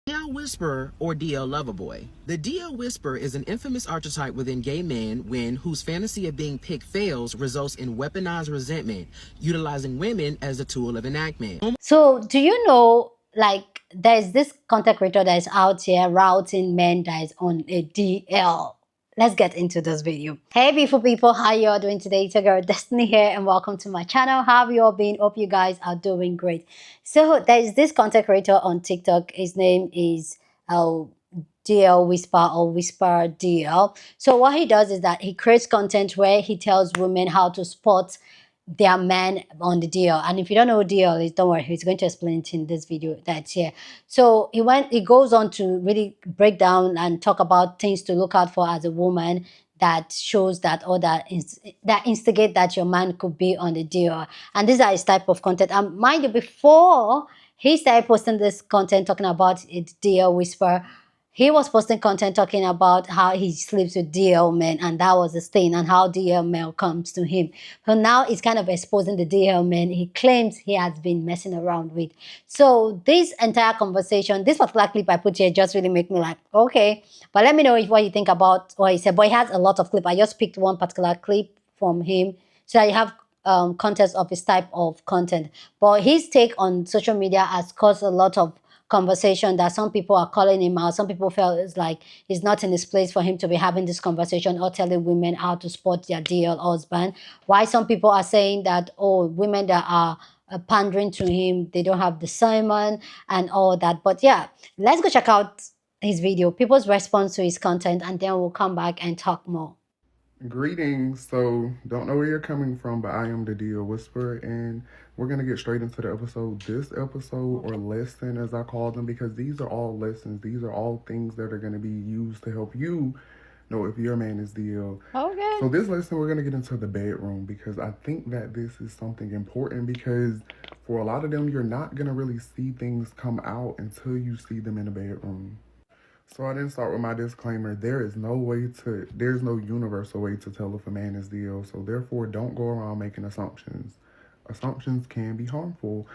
DL Whisperer or DL Loverboy. The DL Whisperer is an infamous archetype within gay men whose fantasy of being picked fails results in weaponized resentment, utilizing women as a tool of enactment. So do you know, like, there's this content creator that is out here routing men that is on a DL. Let's get into this video. Hey beautiful people, how you all doing today? It's your girl Destiny here and welcome to my channel. How have you all been? Hope you guys are doing great. So there's this content creator on TikTok. His name is DL Whisper or Whisper DL. So what he does is that he creates content where he tells women how to spot their man on the deal. And if you don't know what deal is, don't worry, he's going to explain it in this video that's here. So he goes on to really break down and talk about things to look out for as a woman that shows that or that instigate that your man could be on the deal. And these are his type of content. And mind you, before he started posting this content talking about it, deal whisper, he was posting content talking about how he sleeps with DL men, and that was his thing, and how DL male comes to him. So now he's kind of exposing the DL men he claims he has been messing around with. So this entire conversation, this particular clip I put here just really make me like, okay. But let me know what you think about what he said. But he has a lot of clip. I just picked one particular clip from him so that you have context of his type of content. But his take on social media has caused a lot of conversation that some people are calling him out. Some people felt it's like it's not in his place for him to be having this conversation or telling women how to spot their DL husband. Why some people are saying that, oh, women that are pandering to him, they don't have discernment and all that. But yeah, let's go check out his video, people's response to his content, and then we'll come back and talk more. Greetings. So, don't know where you're coming from, but I am the DL Whisperer, and we're going to get straight into the episode. This episode, or lesson as I call them, because these are all lessons. These are all things that are going to be used to help you know if your man is DL. Okay. So this lesson, we're going to get into the bedroom, because I think that this is something important, because for a lot of them, you're not going to really see things come out until you see them in the bedroom. So I didn't start with my disclaimer. There's no universal way to tell if a man is DL. So therefore, don't go around making assumptions. Assumptions can be harmful.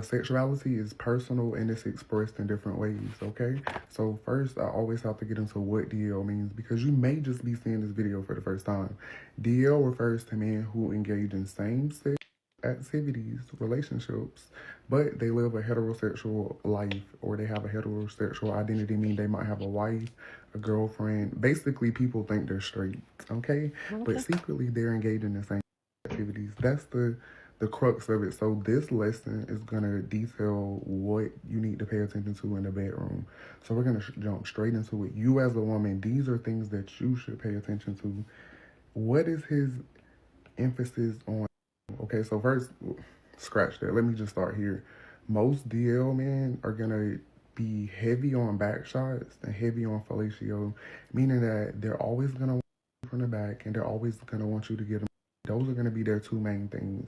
Sexuality is personal and it's expressed in different ways, okay? So first, I always have to get into what DL means, because you may just be seeing this video for the first time. DL refers to men who engage in same-sex activities, relationships, but they live a heterosexual life, or they have a heterosexual identity, meaning they might have a wife, a girlfriend. Basically, people think they're straight, okay? But secretly, they're engaged in the same activities. That's the crux of it. So this lesson is going to detail what you need to pay attention to in the bedroom. So we're going to jump straight into it. You as a woman, these are things that you should pay attention to. What is his emphasis on? Okay, so first, scratch that. Let me just start here. Most DL men are going to be heavy on back shots and heavy on fellatio, meaning that they're always going to want you from the back and they're always going to want you to get them. Those are going to be their two main things.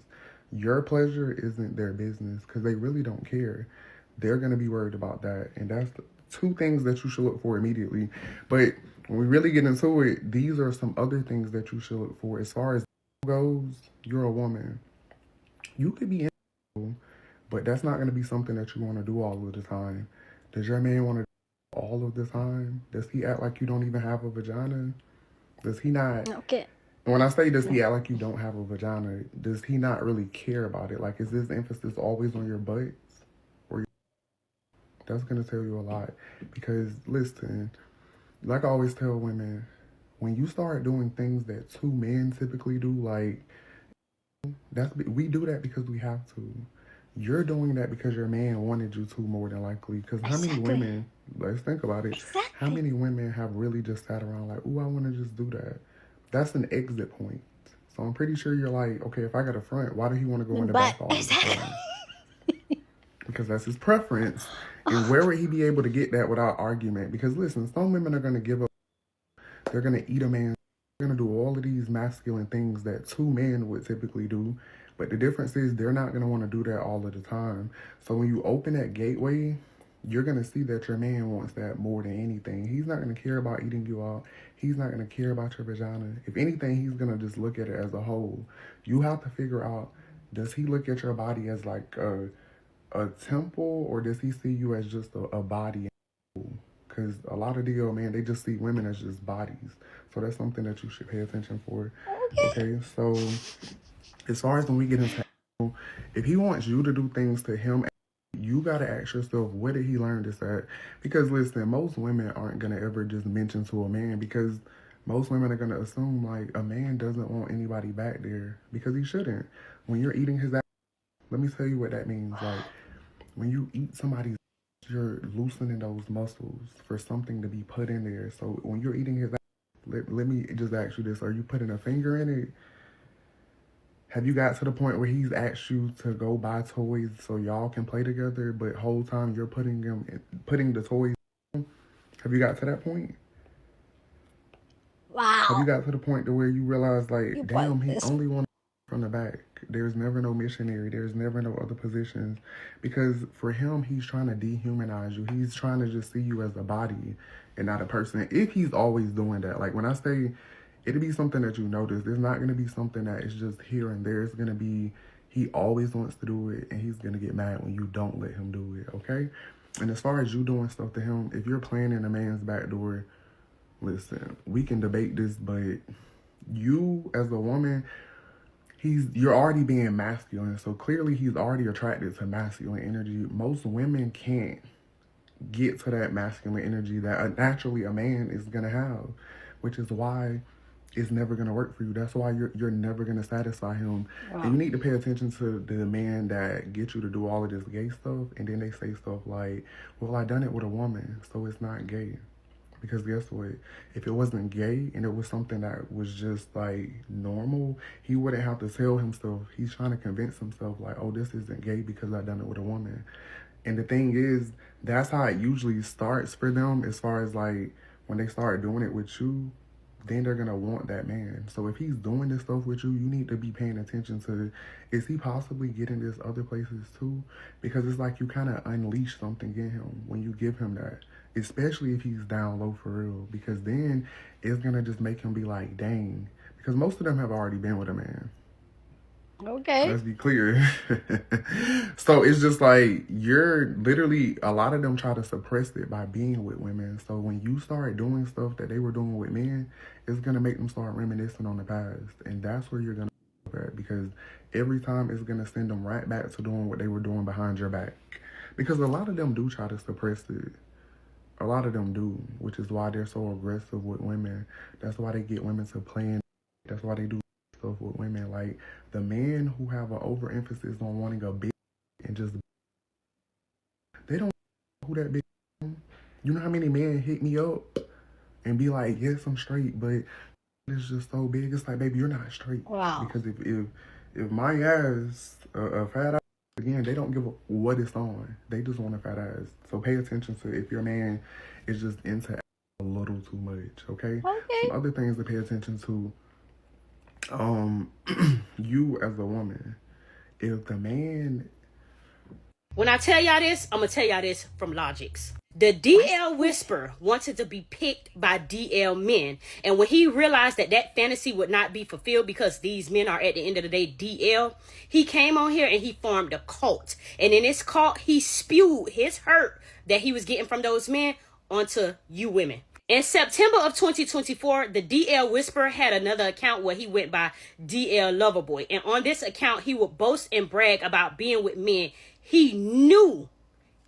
Your pleasure isn't their business, because they really don't care. They're going to be worried about that. And that's the two things that you should look for immediately. But when we really get into it, these are some other things that you should look for. As far as goes, you're a woman. You could be in, but that's not going to be something that you want to do all of the time. Does your man want to do all of the time? Does he act like you don't even have a vagina? Does he not? Okay. When I say does he act like you don't have a vagina, does he not really care about it? Like, is this emphasis always on your butts? Or that's going to tell you a lot. Because, listen, like I always tell women, when you start doing things that two men typically do, like, we do that because we have to. You're doing that because your man wanted you to, more than likely. Because how many women, let's think about it, how many women have really just sat around like, ooh, I want to just do that? That's an exit point. So I'm pretty sure you're like, okay, if I got a front, why do he want to go in the back all the time? Because that's his preference. And where would he be able to get that without argument? Because listen, some women are going to give up. They're going to eat a man. They're going to do all of these masculine things that two men would typically do. But the difference is they're not going to want to do that all of the time. So when you open that gateway, you're going to see that your man wants that more than anything. He's not going to care about eating you out. He's not going to care about your vagina. If anything, he's going to just look at it as a whole. You have to figure out, does he look at your body as like a temple, or does he see you as just a body? because a lot of DL men, they just see women as just bodies. So that's something that you should pay attention for. Okay, so as far as when we get into, if he wants you to do things to him, you got to ask yourself, where did he learn this at? Because listen, most women aren't going to ever just mention to a man, because most women are going to assume like a man doesn't want anybody back there, because he shouldn't. When you're eating his ass, let me tell you what that means. Like, when you eat somebody's ass, you're loosening those muscles for something to be put in there. So when you're eating his ass, let me just ask you this. Are you putting a finger in it? Have you got to the point where he's asked you to go buy toys so y'all can play together, but whole time you're putting the toys in? Have you got to that point? Wow. Have you got to the point to where you realize, like, damn, he this. only wants from the back. There's never no missionary. There's never no other positions. Because for him, he's trying to dehumanize you. He's trying to just see you as a body and not a person. If he's always doing that. Like, when I say it'll be something that you notice, it's not going to be something that is just here and there. It's going to be, he always wants to do it, and he's going to get mad when you don't let him do it, okay? And as far as you doing stuff to him, if you're playing in a man's back door, listen, we can debate this, but you as a woman, you're already being masculine, so clearly he's already attracted to masculine energy. Most women can't get to that masculine energy that naturally a man is gonna have, which is why it's never gonna work for you. That's why you're never gonna satisfy him. Wow. And you need to pay attention to the man that get you to do all of this gay stuff, and then they say stuff like, well, I done it with a woman, so it's not gay. Because guess what? If it wasn't gay and it was something that was just like normal, he wouldn't have to tell himself. He's trying to convince himself like, oh, this isn't gay because I done it with a woman. And the thing is, that's how it usually starts for them, as far as like when they start doing it with you, then they're going to want that man. So if he's doing this stuff with you, you need to be paying attention to, is he possibly getting this other places too? Because it's like you kind of unleash something in him when you give him that. Especially if he's down low for real, because then it's gonna just make him be like, dang, because most of them have already been with a man. Okay. Let's be clear. So it's just like, you're literally, a lot of them try to suppress it by being with women. So when you start doing stuff that they were doing with men, it's gonna make them start reminiscing on the past, and that's where you're gonna at, because every time it's gonna send them right back to doing what they were doing behind your back. Because a lot of them do try to suppress it. A lot of them do, which is why they're so aggressive with women. That's why they get women to play in. That's why they do stuff with women. Like, the men who have an overemphasis on wanting a big and just, they don't know who that big is. You know how many men hit me up and be like, yes, I'm straight, but it's just so big. It's like, baby, you're not straight. Wow. Because if my ass, a fat ass, again, they don't give a what it's on. They just want a fat ass. So pay attention to if your man is just into a little too much, okay? Some other things to pay attention to. You as a woman, if the man... When I tell y'all this, I'm going to tell y'all this from logics. The DL Whisper wanted to be picked by DL men. And when he realized that that fantasy would not be fulfilled because these men are at the end of the day DL, he came on here and he formed a cult. And in this cult, he spewed his hurt that he was getting from those men onto you women. In September of 2024, the DL Whisperer had another account where he went by DL Loverboy. And on this account, he would boast and brag about being with men he knew,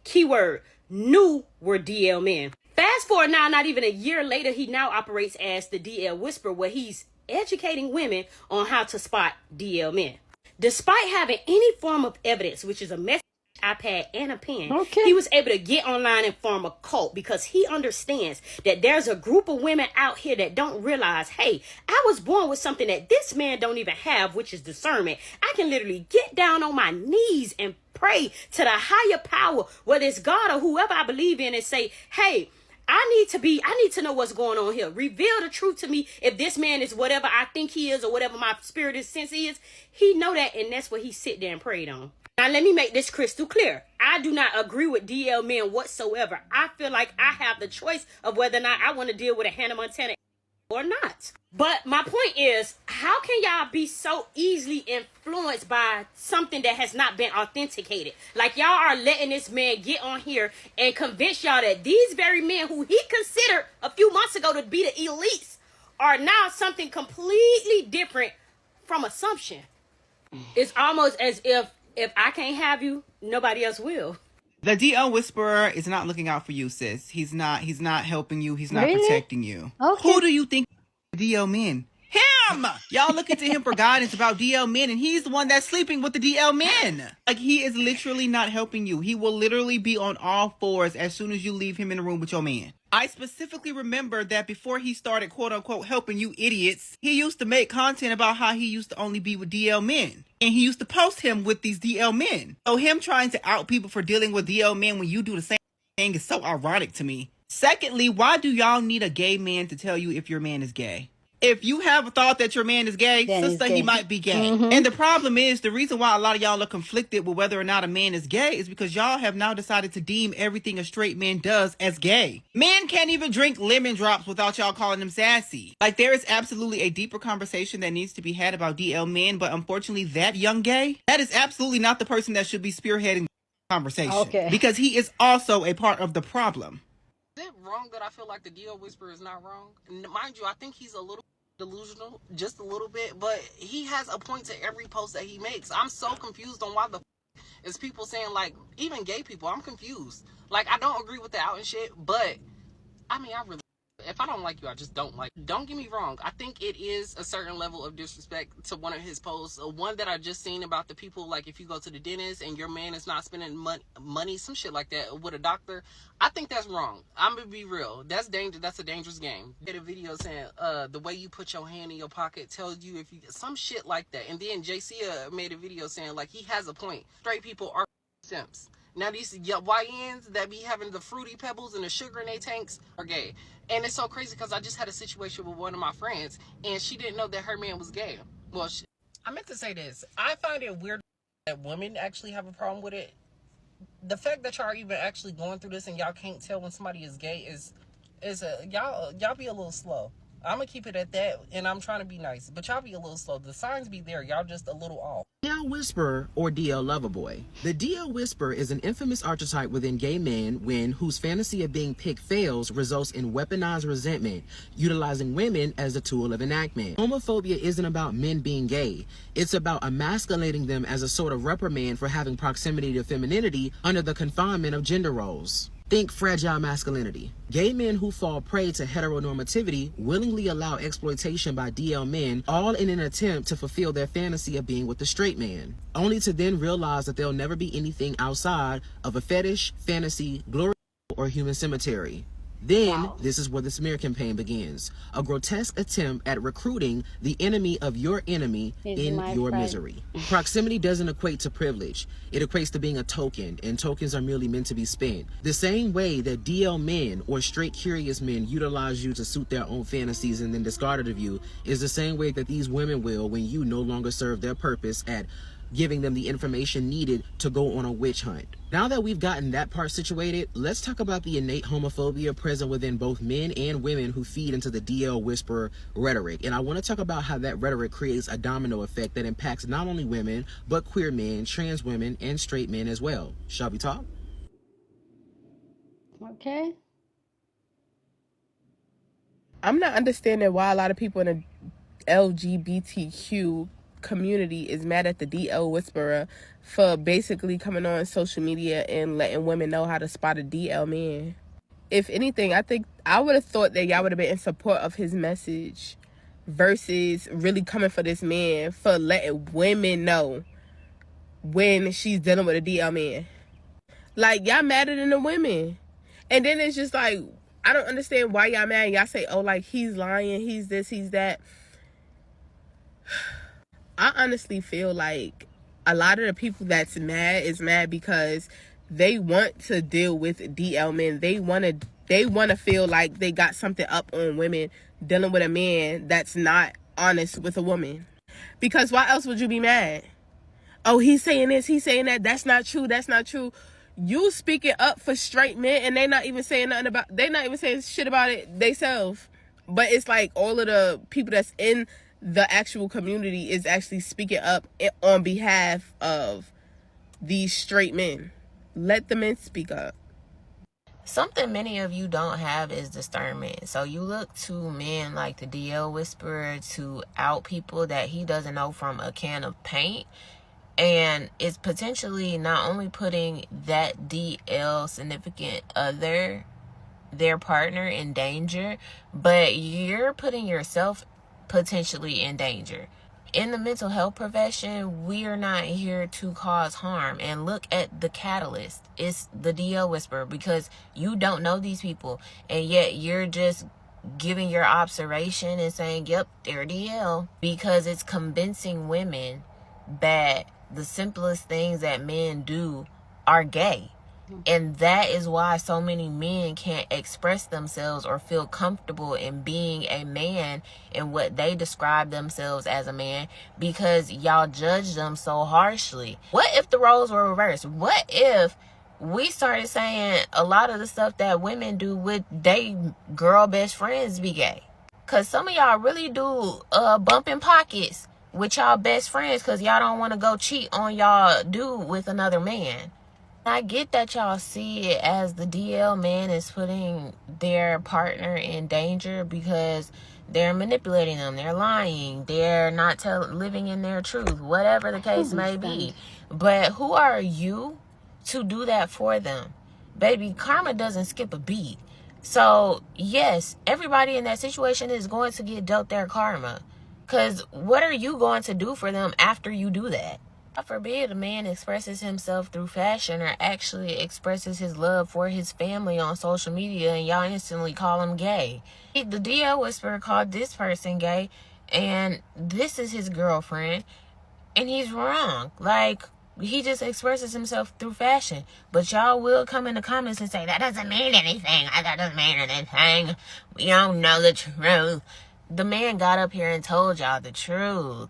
keyword, knew were DL men. Fast forward now, not even a year later, he now operates as the DL Whisperer, where he's educating women on how to spot DL men. Despite having any form of evidence, which is a message, iPad, and a pen, he was able to get online and form a cult because he understands that there's a group of women out here that don't realize, hey, I was born with something that this man don't even have, which is discernment. I can literally get down on my knees and pray to the higher power, whether it's God or whoever I believe in, and say, hey, I need to know what's going on here. Reveal the truth to me. If this man is whatever I think he is or whatever my spirit is sense he is, he know that, and that's what he sit there and prayed on. Now, let me make this crystal clear. I do not agree with DL men whatsoever. I feel like I have the choice of whether or not I want to deal with a Hannah Montana or not. But my point is, how can y'all be so easily influenced by something that has not been authenticated? Like, y'all are letting this man get on here and convince y'all that these very men who he considered a few months ago to be the elites are now something completely different from assumption. It's almost as if I can't have you, nobody else will. The DL Whisperer is not looking out for you, sis. He's not helping you. He's not Really? protecting you. Okay. Who do you think DL men? Him! Y'all looking to him for guidance about DL men, and he's the one that's sleeping with the DL men. Like, he is literally not helping you. He will literally be on all fours as soon as you leave him in the room with your man. I specifically remember that before he started, quote unquote, helping you idiots, he used to make content about how he used to only be with DL men. And he used to post him with these DL men. So him trying to out people for dealing with DL men when you do the same thing is so ironic to me. Secondly, why do y'all need a gay man to tell you if your man is gay? If you have a thought that your man is gay, sister, he might be gay. And the problem is, the reason why a lot of y'all are conflicted with whether or not a man is gay is because y'all have now decided to deem everything a straight man does as gay. Men can't even drink lemon drops without y'all calling them sassy. Like, there is absolutely a deeper conversation that needs to be had about DL men, but unfortunately, that young gay, that is absolutely not the person that should be spearheading the conversation. Okay. Because he is also a part of the problem. Is it wrong that I feel like the DL Whisperer is not wrong? Mind you, I think he's a little delusional, just a little bit, but he has a point to every post that he makes. I'm so confused on why the is people saying, like, even gay people, I'm confused. Like, I don't agree with the out and shit, but I mean, I really, if I don't like you, I just don't like you. Don't get me wrong, I think it is a certain level of disrespect to one of his posts. One that I just seen about the people, like, if you go to the dentist and your man is not spending money, some shit like that, with a doctor, I think that's wrong. I'm gonna be real. That's dangerous. That's a dangerous game. Did a video saying, the way you put your hand in your pocket tells you if you, some shit like that. And then JC made a video saying, like, he has a point. Straight people are simps. Now these YNs that be having the fruity pebbles and the sugar in their tanks are gay. And it's so crazy because I just had a situation with one of my friends and she didn't know that her man was gay. Well, I meant to say this. I find it weird that women actually have a problem with it. The fact that y'all are even actually going through this and y'all can't tell when somebody is gay is y'all be a little slow. I'm gonna keep it at that, and I'm trying to be nice, but y'all be a little slow. The signs be there, y'all just a little off. DL Whisperer or DL Loverboy. The DL Whisperer is an infamous archetype within gay men whose fantasy of being picked fails results in weaponized resentment, utilizing women as a tool of enactment. Homophobia isn't about men being gay. It's about emasculating them as a sort of reprimand for having proximity to femininity under the confinement of gender roles. Think fragile masculinity. Gay men who fall prey to heteronormativity willingly allow exploitation by DL men, all in an attempt to fulfill their fantasy of being with the straight man, only to then realize that they'll never be anything outside of a fetish, fantasy, glory, or human cemetery. Then, this is where the smear campaign begins. A grotesque attempt at recruiting the enemy of your enemy in your misery. Proximity doesn't equate to privilege. It equates to being a token, and tokens are merely meant to be spent. The same way that DL men or straight curious men utilize you to suit their own fantasies and then discard it of you is the same way that these women will when you no longer serve their purpose at giving them the information needed to go on a witch hunt. Now that we've gotten that part situated, let's talk about the innate homophobia present within both men and women who feed into the DL Whisperer rhetoric. And I want to talk about how that rhetoric creates a domino effect that impacts not only women, but queer men, trans women, and straight men as well. Shall we talk? Okay. I'm not understanding why a lot of people in the LGBTQ community is mad at the DL Whisperer for basically coming on social media and letting women know how to spot a DL man. If anything, I think I would have thought that y'all would have been in support of his message versus really coming for this man for letting women know when she's dealing with a DL man. Like, y'all madder than the women. And then it's just like, I don't understand why y'all mad. Y'all say, oh, like, he's lying, he's this, he's that. I honestly feel like a lot of the people that's mad is mad because they want to deal with DL men. They want to feel like they got something up on women dealing with a man that's not honest with a woman. Because why else would you be mad? Oh, he's saying this, he's saying that. That's not true. That's not true. You speaking up for straight men and they not even saying nothing about, they not even saying shit about it themselves. but it's like all of the people that's in the actual community is actually speaking up on behalf of these straight men. Let the men speak up. Something many of you don't have is discernment. So you look to men like the DL Whisperer to out people that he doesn't know from a can of paint. And it's potentially not only putting that DL significant other, their partner, in danger, but you're putting yourself potentially in danger. In the mental health profession, we are not here to cause harm. And look at the catalyst. It's the DL Whisperer, because you don't know these people, and yet you're just giving your observation and saying, yep, they're DL, because it's convincing women that the simplest things that men do are gay. And that is why so many men can't express themselves or feel comfortable in being a man in what they describe themselves as a man, because y'all judge them so harshly. What if the roles were reversed? What if we started saying a lot of the stuff that women do with they girl best friends be gay? Because some of y'all really do bumping pockets with y'all best friends because y'all don't want to go cheat on y'all dude with another man. I get that y'all see it as the DL man is putting their partner in danger because they're manipulating them, they're lying, they're not living in their truth, whatever the case may be. But who are you to do that for them? Baby, karma doesn't skip a beat. So yes, everybody in that situation is going to get dealt their karma. Because what are you going to do for them after you do that? God forbid a man expresses himself through fashion or actually expresses his love for his family on social media and y'all instantly call him gay. The DL Whisperer called this person gay, and this is his girlfriend, and he's wrong. Like, he just expresses himself through fashion. But y'all will come in the comments and say, that doesn't mean anything. That doesn't mean anything. We don't know the truth. The man got up here and told y'all the truth.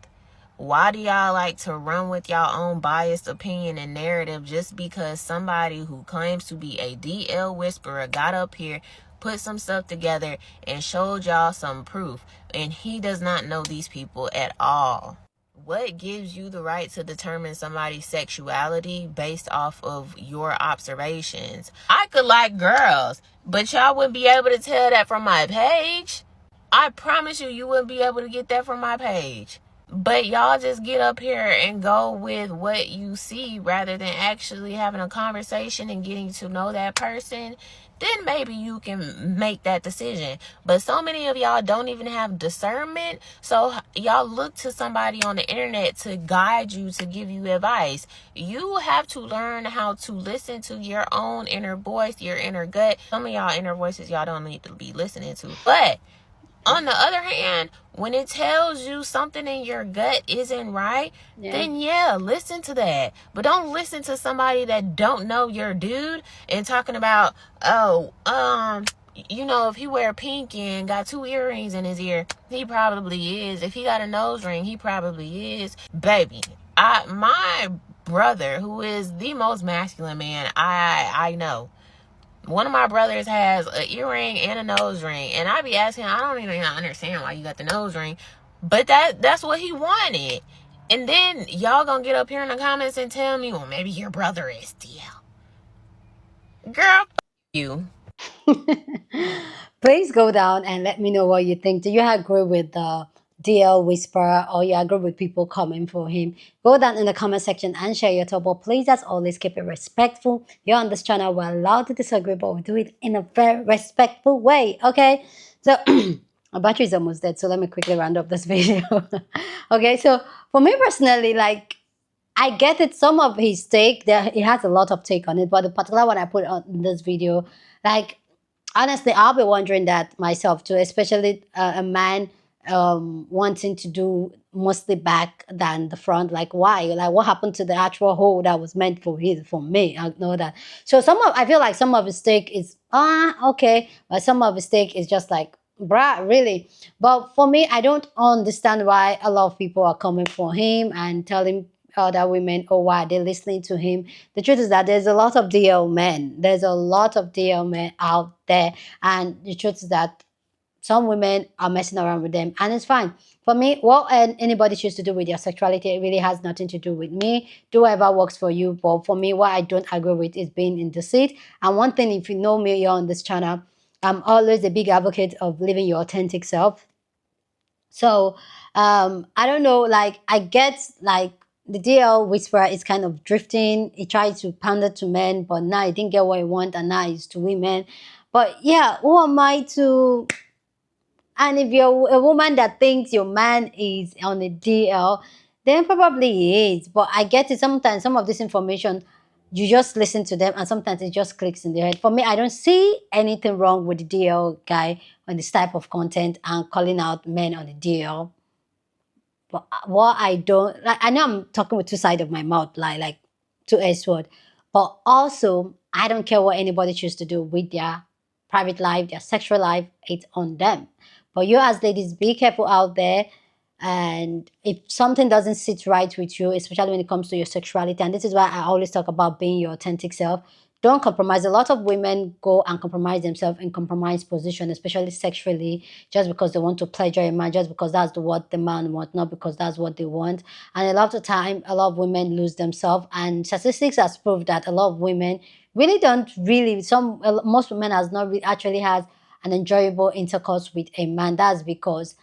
Why do y'all like to run with y'all own biased opinion and narrative just because somebody who claims to be a DL Whisperer got up here, put some stuff together, and showed y'all some proof, and he does not know these people at all? What gives you the right to determine somebody's sexuality based off of your observations? I could like girls, but y'all wouldn't be able to tell that from my page. I promise you wouldn't be able to get that from my page. But y'all just get up here and go with what you see rather than actually having a conversation and getting to know that person. Then maybe you can make that decision. But so many of y'all don't even have discernment. So y'all look to somebody on the internet to guide you, to give you advice. You have to learn how to listen to your own inner voice, your inner gut. Some of y'all inner voices y'all don't need to be listening to. But on the other hand, when it tells you something in your gut isn't right, then yeah, listen to that. But don't listen to somebody that don't know your dude and talking about, if he wear pink and got 2 earrings in his ear, he probably is. If he got a nose ring, he probably is. Baby, my brother, who is the most masculine man I know, one of my brothers has an earring and a nose ring, and I be asking, I don't even understand why you got the nose ring, but that's what he wanted. And then y'all gonna get up here in the comments and tell me, well, maybe your brother is DL. Girl, you. Please go down and let me know what you think. Do you agree with the DL Whisperer, or you agree with people coming for him? Go down in the comment section and share your thought. But please, as always, keep it respectful. Here on this channel, we're allowed to disagree, but we do it in a very respectful way, okay? So my battery is almost dead, so let me quickly round up this video. Okay, so for me personally, like, I get it, some of his take, he has a lot of take on it, but the particular one I put on this video, like, honestly, I'll be wondering that myself too, especially a man wanting to do mostly back than the front. Like, why? Like, what happened to the actual hole that was meant for me? I know that. So I feel like some of his take is okay, but some of his take is just like, bruh, really. But for me, I don't understand why a lot of people are coming for him and telling other women, oh, why they're listening to him. The truth is that there's a lot of DL men. There's a lot of DL men out there, and the truth is that some women are messing around with them, and it's fine. For me, what anybody choose to do with their sexuality, it really has nothing to do with me. Do whatever works for you. But for me, what I don't agree with is being in deceit. And one thing, if you know me, you're on this channel, I'm always a big advocate of living your authentic self. So I don't know, like I get like the DL whisperer is kind of drifting. He tried to pander to men, but now he didn't get what he want, and now he's to women. But yeah, who am I to? And if you're a woman that thinks your man is on a DL, then probably he is. But I get it, sometimes some of this information, you just listen to them and sometimes it just clicks in the head. For me, I don't see anything wrong with the DL guy on this type of content and calling out men on the DL. But what I don't, like, I know I'm talking with two sides of my mouth, like two S word. But also, I don't care what anybody chooses to do with their private life, their sexual life. It's on them. But you as ladies, be careful out there. And if something doesn't sit right with you, especially when it comes to your sexuality, and this is why I always talk about being your authentic self, don't compromise. A lot of women go and compromise themselves in compromised position, especially sexually, just because they want to pleasure a man, just because that's what the man wants, not because that's what they want. And a lot of the time, a lot of women lose themselves. And statistics has proved that a lot of women really don't really, most women has not really actually has an enjoyable intercourse with a man. That's because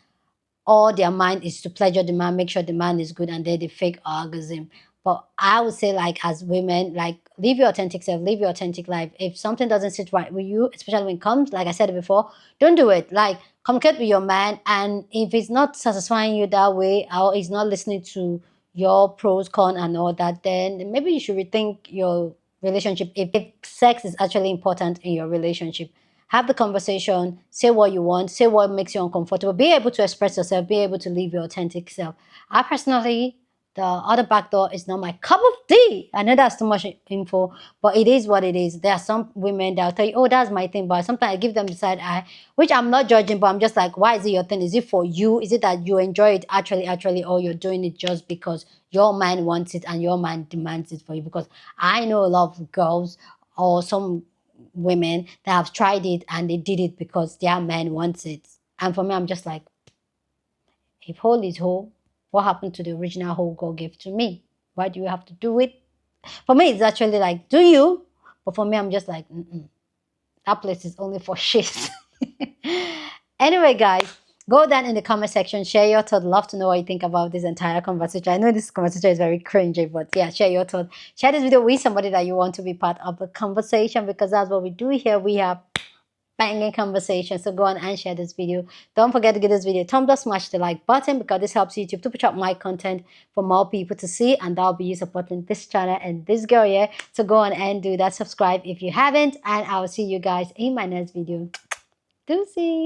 all their mind is to pleasure the man, make sure the man is good, and then they fake orgasm. But I would say, like, as women, like, live your authentic self, live your authentic life. If something doesn't sit right with you, especially when it comes, like I said before, don't do it. Like, communicate with your man, and if it's not satisfying you that way, or he's not listening to your pros, cons, and all that, then maybe you should rethink your relationship if sex is actually important in your relationship. Have the conversation, say what you want, say what makes you uncomfortable, be able to express yourself, be able to live your authentic self. I personally, the other back door is not my cup of tea. I know that's too much info, but it is what it is. There are some women that will tell you, oh, that's my thing, but sometimes I give them the side eye, which I'm not judging, but I'm just like, why is it your thing? Is it for you? Is it that you enjoy it actually, or you're doing it just because your man wants it and your man demands it for you? Because I know a lot of girls or some women that have tried it and they did it because their man wants it. And for me, I'm just like, if whole is whole, what happened to the original whole God gave to me? Why do you have to do it? For me, it's actually like, do you? But for me, I'm just like, that place is only for shit. Anyway, guys, go down in the comment section, share your thoughts. Love to know what you think about this entire conversation. I know this conversation is very cringy, but yeah, share your thoughts. Share this video with somebody that you want to be part of the conversation, because that's what we do here. We have banging conversation. So go on and share this video. Don't forget to give this video a thumbs up, smash the like button, because this helps YouTube to push up my content for more people to see, and that'll be you supporting this channel and this girl here. So go on and do that. Subscribe if you haven't, and I'll see you guys in my next video. Deuces.